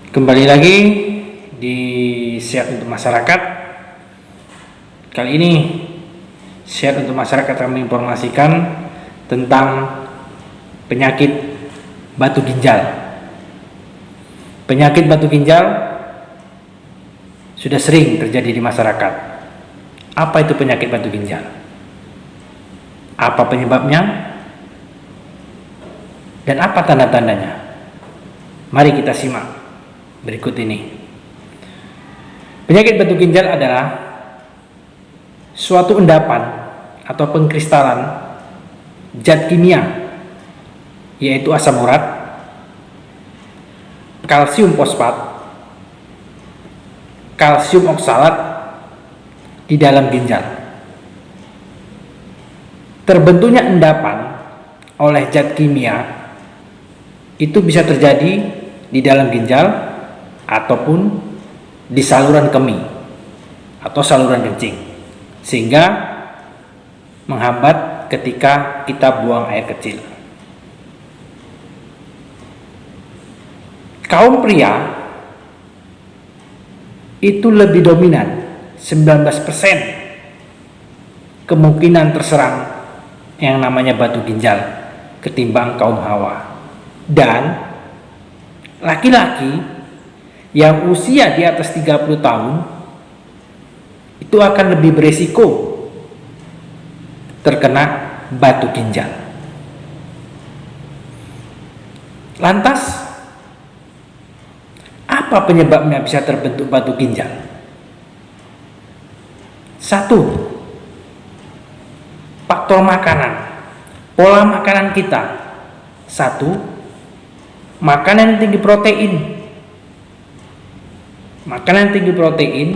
Kembali lagi di Sehat untuk Masyarakat. Kali ini Sehat untuk Masyarakat akan menginformasikan tentang penyakit batu ginjal. Penyakit batu ginjal sudah sering terjadi di masyarakat. Apa itu penyakit batu ginjal? Apa penyebabnya? Dan apa tanda-tandanya? Mari kita simak berikut ini. Penyakit batu ginjal adalah suatu endapan atau pengkristalan zat kimia, yaitu asam urat, kalsium fosfat, kalsium oksalat di dalam ginjal. Terbentuknya endapan oleh zat kimia itu bisa terjadi di dalam ginjal ataupun di saluran kemih atau saluran kencing, sehingga menghambat ketika kita buang air kecil. Kaum pria itu lebih dominan, 19% kemungkinan terserang yang namanya batu ginjal ketimbang kaum hawa. Dan laki-laki yang usia di atas 30 tahun itu akan lebih beresiko terkena batu ginjal. Lantas, apa penyebabnya bisa terbentuk batu ginjal? 1. Faktor makanan. Pola makanan kita. 1. Makanan yang tinggi protein. Makanan yang tinggi protein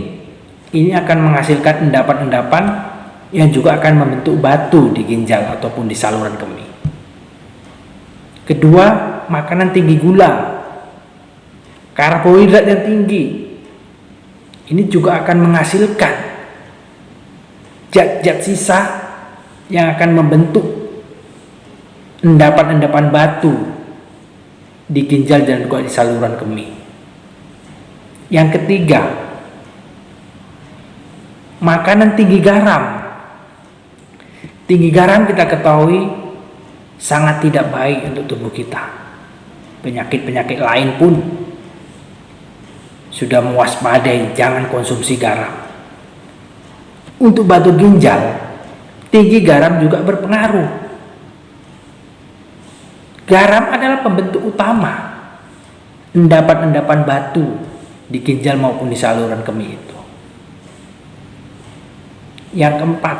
ini akan menghasilkan endapan-endapan yang juga akan membentuk batu di ginjal ataupun di saluran kemih. Kedua, makanan tinggi gula, karbohidrat yang tinggi. Ini juga akan menghasilkan zat-zat sisa yang akan membentuk endapan-endapan batu di ginjal dan juga di saluran kemih. Yang ketiga, makanan tinggi garam. Tinggi garam kita ketahui sangat tidak baik untuk tubuh kita. Penyakit-penyakit lain pun sudah mewaspadai jangan konsumsi garam. Untuk batu ginjal, tinggi garam juga berpengaruh. Garam adalah pembentuk utama endapan-endapan batu di ginjal maupun di saluran kemih itu. Yang keempat,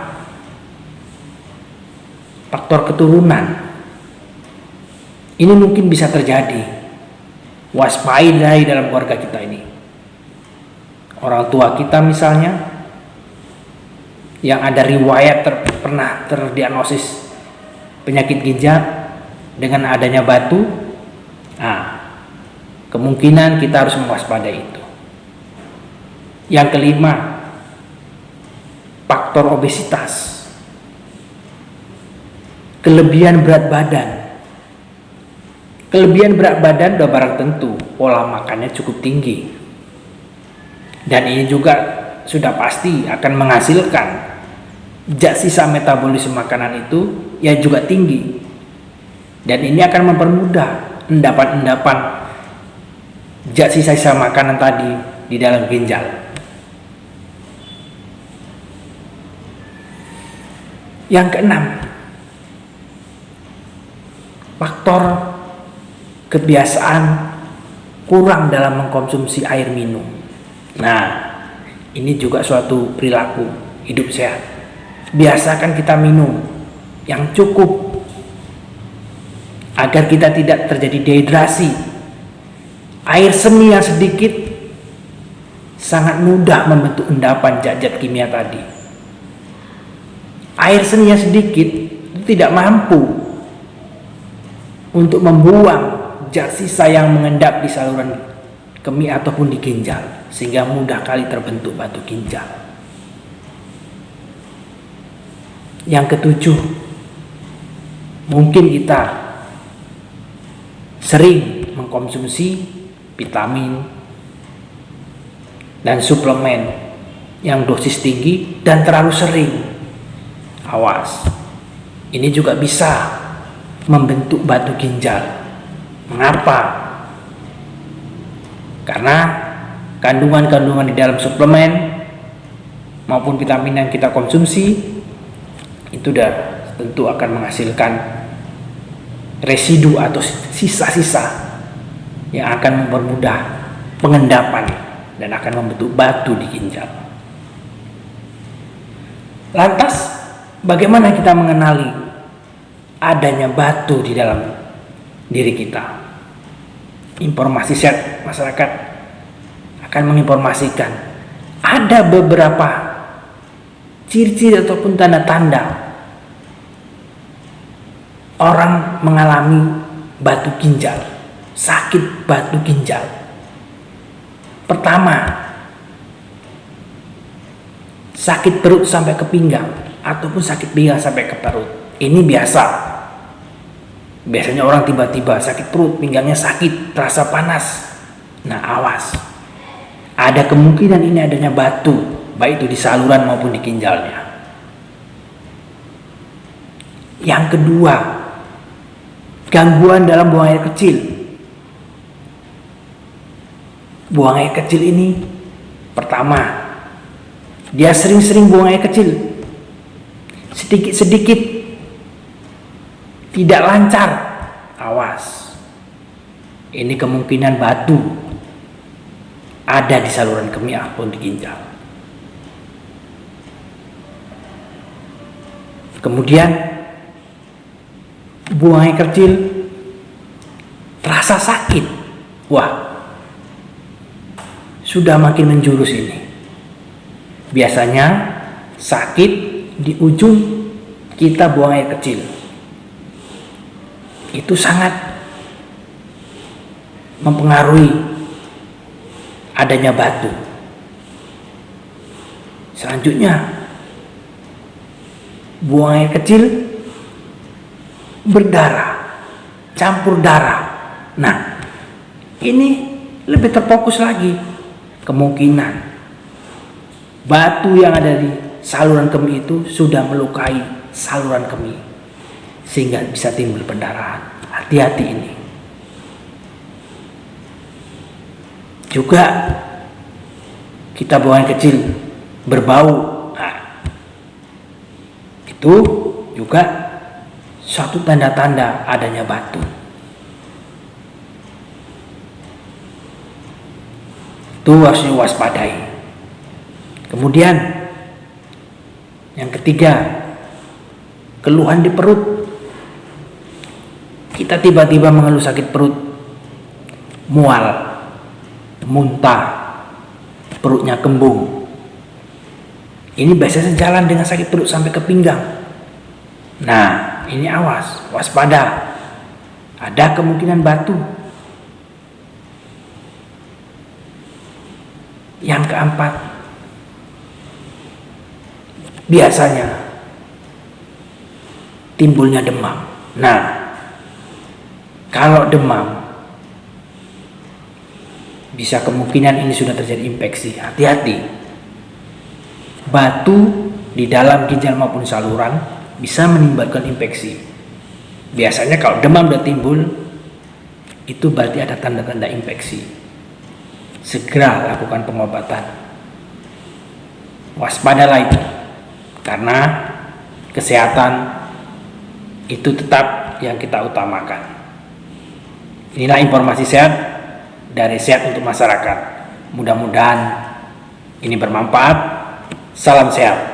faktor keturunan. Ini mungkin bisa terjadi. Waspadai dalam keluarga kita ini. Orang tua kita misalnya yang ada riwayat pernah terdiagnosis penyakit ginjal dengan adanya batu, kemungkinan kita harus mewaspadai itu. Yang kelima, faktor obesitas, kelebihan berat badan. Kelebihan berat badan sudah barang tentu pola makannya cukup tinggi, dan ini juga sudah pasti akan menghasilkan zat sisa metabolisme makanan itu yang juga tinggi. Dan ini akan mempermudah endapan-endapan zat sisa-sisa makanan tadi di dalam ginjal. Yang keenam, faktor kebiasaan kurang dalam mengkonsumsi air minum. Nah, ini juga suatu perilaku hidup sehat. Biasakan kita minum yang cukup agar kita tidak terjadi dehidrasi. Air seni yang sedikit sangat mudah membentuk endapan zat-zat kimia tadi. Air seni yang sedikit itu tidak mampu untuk membuang zat sisa yang mengendap di saluran kemih ataupun di ginjal, sehingga mudah kali terbentuk batu ginjal. Yang ketujuh, mungkin kita sering mengkonsumsi vitamin dan suplemen yang dosis tinggi dan terlalu sering. Awas, ini juga bisa membentuk batu ginjal. Mengapa? Karena kandungan-kandungan di dalam suplemen maupun vitamin yang kita konsumsi itu udah tentu akan menghasilkan residu atau sisa-sisa yang akan mempermudah pengendapan dan akan membentuk batu di ginjal. Lantas, bagaimana kita mengenali adanya batu di dalam diri kita? Informasi Sehat Masyarakat akan menginformasikan ada beberapa ciri-ciri ataupun tanda-tanda orang mengalami batu ginjal, sakit batu ginjal. Pertama, sakit perut sampai ke pinggang ataupun sakit pinggang sampai ke perut. Ini biasa. Biasanya orang tiba-tiba sakit perut, pinggangnya sakit, terasa panas. Nah, awas. Ada kemungkinan ini adanya batu, baik itu di saluran maupun di ginjalnya. Yang kedua, gangguan dalam buang air kecil. Buang air kecil ini, pertama, dia sering-sering buang air kecil, sedikit-sedikit, tidak lancar. Awas, ini kemungkinan batu ada di saluran kemih ataupun di ginjal. Kemudian buang air kecil terasa sakit. Wah, sudah makin menjurus ini. Biasanya sakit di ujung kita buang air kecil. Itu sangat mempengaruhi adanya batu. Selanjutnya, buang air kecil berdarah, campur darah. Nah, ini lebih terfokus lagi. Kemungkinan batu yang ada di saluran kemih itu sudah melukai saluran kemih sehingga bisa timbul pendarahan. Hati-hati ini. Juga kita buang air kecil berbau. Nah, itu juga suatu tanda-tanda adanya batu. Itu harus diwaspadai. Kemudian yang ketiga, keluhan di perut. Kita tiba-tiba mengeluh sakit perut, mual, muntah, perutnya kembung. Ini biasanya sejalan dengan sakit perut sampai ke pinggang. Nah, ini awas, waspada. Ada kemungkinan batu. Yang keempat, biasanya timbulnya demam. Nah, kalau demam, bisa kemungkinan ini sudah terjadi infeksi. Hati-hati. Batu di dalam ginjal maupun saluran bisa menimbulkan infeksi. Biasanya kalau demam sudah timbul, itu berarti ada tanda-tanda infeksi. Segera lakukan pengobatan. Waspadalah itu. Karena kesehatan itu tetap yang kita utamakan. Inilah informasi sehat dari Sehat untuk Masyarakat. Mudah-mudahan ini bermanfaat. Salam sehat.